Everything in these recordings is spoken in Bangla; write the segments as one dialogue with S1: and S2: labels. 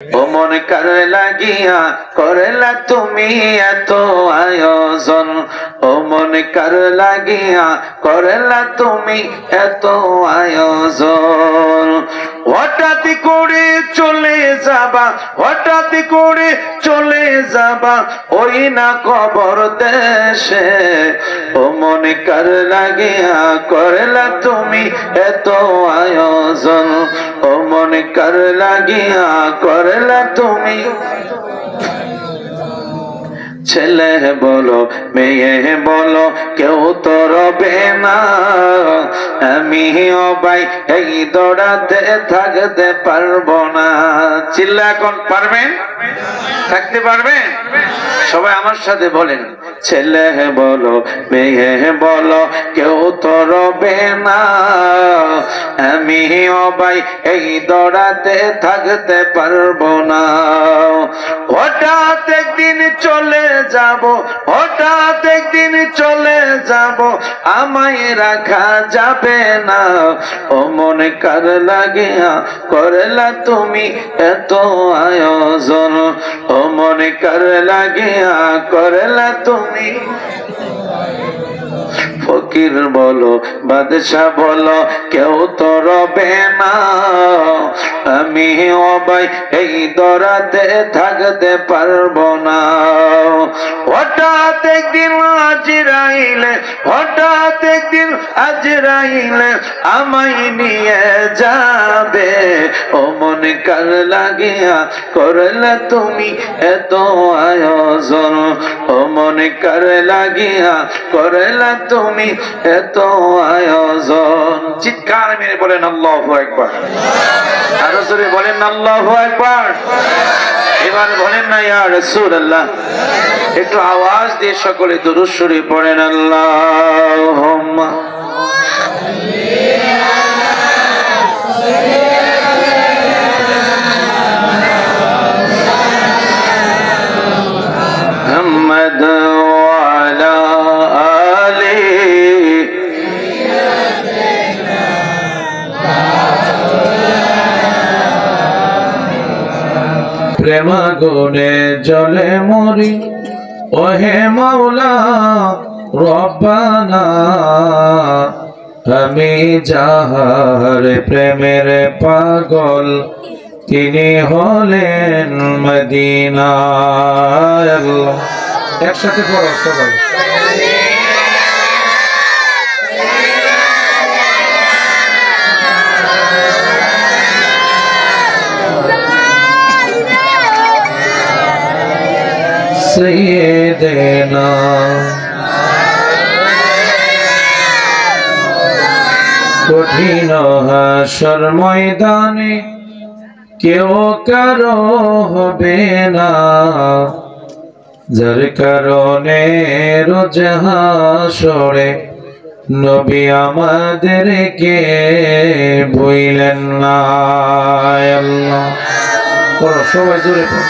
S1: ও মন কার লাগিয়া করলা তুমি এত আয়োজন, ও মন কার লাগিয়া করলা তুমি এত আয়োজন। হঠাৎ করে চলে যাবা, হঠাৎ করে চলে যাবা ওই না কবর দেশে, ও মন কার লাগিয়া করলা তুমি এত আয়োজন, ও মন কার লাগিয়া করলা তুমি। ছেলে বলো মেয়ে বলো কেউ তো রবে না, আমি ভাই এই দৌড়াতে থাকতে পারবো না। চিল্লা এখন পারবেন? থাকতে পারবেন? সবাই আমার সাথে বলেন, ছেলে বলো মেয়ে বলো কেউ তো রবে না, আমি ভাই এই দৌড়াতে থাকতে পারবো না। হঠাৎ একদিন চলে যাব, হঠাৎ একদিন চলে যাব, আমায় রাখা যাবে না, ও মন কার লাগিয়া করলা তুমি এত আয়োজন, ও মন কার লাগিয়া করলা তুমি। ফকির বলো বাদশা বলো কেউ তো রবে না, আমি ভাই এই দরাতে থাকতে পারবো না। হঠাৎ একদিন আজরাইলে, হঠাৎ একদিন আজরাইলে আমায় নিয়ে যাবে, ও মন কার লাগিয়া করলা তুমি এত আয়োজন, ও মন কার লাগিয়া করলা তুমি এত আয়োজন। চিৎকার মেরে বলেন আল্লাহু আকবার, আরো জোরে বলেন আল্লাহু আকবার। এবার বলেন না ইয়া রাসূলুল্লাহ। একটু আওয়াজ দিয়ে সকলে দুরূদ শরীফ পড়েন, আল্লাহুম্মা মুহাম্মাদ ওয়া আলা আলি। প্রেম গুণে জ্বলে মরি ওহে মাওলা রব্বানা, আমি যাহার প্রেমের পাগল তিনি হলেন মদিনা। আল্লাহ একসাথে পড়ো সবাই। সৈয়দেনা কঠিন হাসর ময়দানে কেউ কারো হবে না, যার কারণে রোজ হাসরে নবী আমাদেরকে ভুলেন না। আল্লাহ পড়ো সবাই জোরে পড়ো।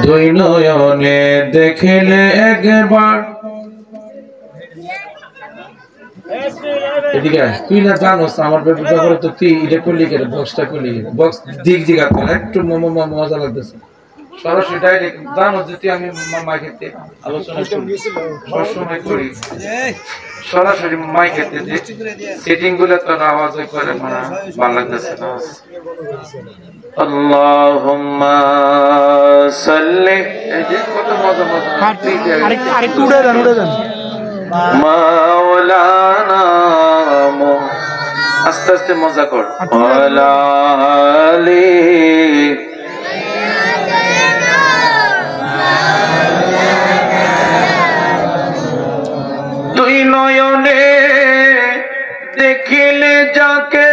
S1: দুই নয়নে দেখিলে একবার, এদিকে তুই না জানোস আমার ব্যাপারে তো তুই এটা করলি কেন, বক্সটা করলি কেন, বক্স দিক দিক একটু মজা লাগতেছে। সরাসরি ডাইরেক্ট জানো যে তুই আমি মাইকেতে আলোচনা সবসময় করি, সরাসরি মাইকেতে যে সেটিং গুলো তো আওয়াজ করে মানে ভালো লাগতেছে না। আল্লাহুম্মা সাল্লি, এই যে কত মজা মজা আরেকটু উড়ে যান মাওলানা, আস্তে আস্তে মজা কর। ওয়ালা আলি দুই নয়নে দেখিলে যাকে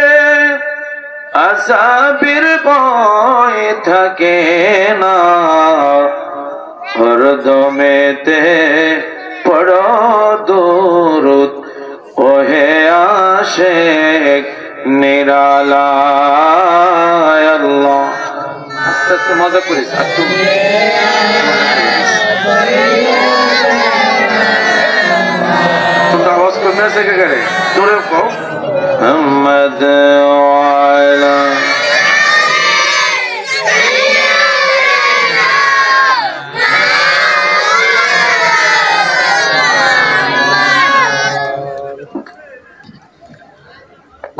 S1: আযাবের ভয় থাকে না, হরদমেতে পড়ো দুরূদ ওহে
S2: শেখ নিরালায় আল্লাহ। আস্তে আস্তে মজা করিস একটু। তোমরা আওয়াজ করবে না থেকে গেলে জোরে কও মুহাম্মদ ওয়ালা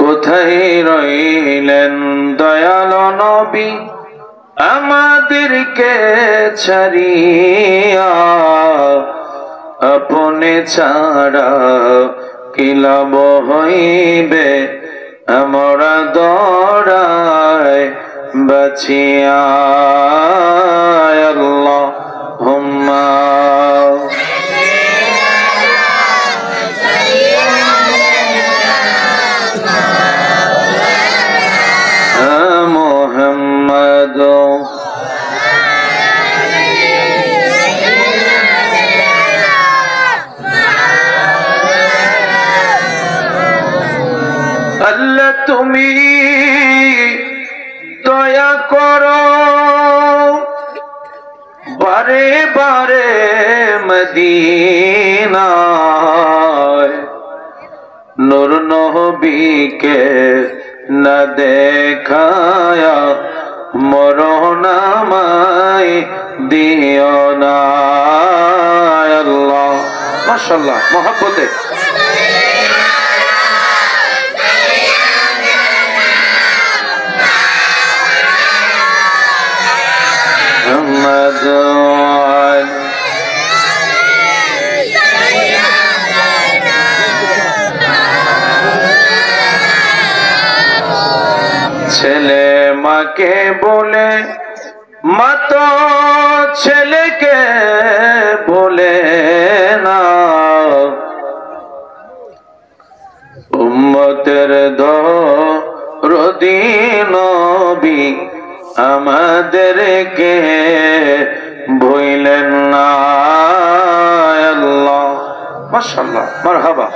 S2: কোথায় রইলেন দয়াল নবী আমাদেরকে ছাড়িয়া, আপনি ছাড়া কি লাভ হইবে আমরা দৌড়ায় বাঁচিয়া। আল্লাহুম্মা মুহাম্মদ আল্লাহ তুমি দয়া করো, বারে বারে মদিনায় নূর নবীকে না দেখায়া মরণ আমায় দিও না। আল্লাহ মাশাআল্লাহ মহব্বতে মুহাম্মদ ছেলে মাকে বলে মা তো ছেলেকে বলে না, উম্মতের দরদি নবী আমাদেরকে ভুলেন না। আল্লাহ মাশাআল্লাহ মারহাবা।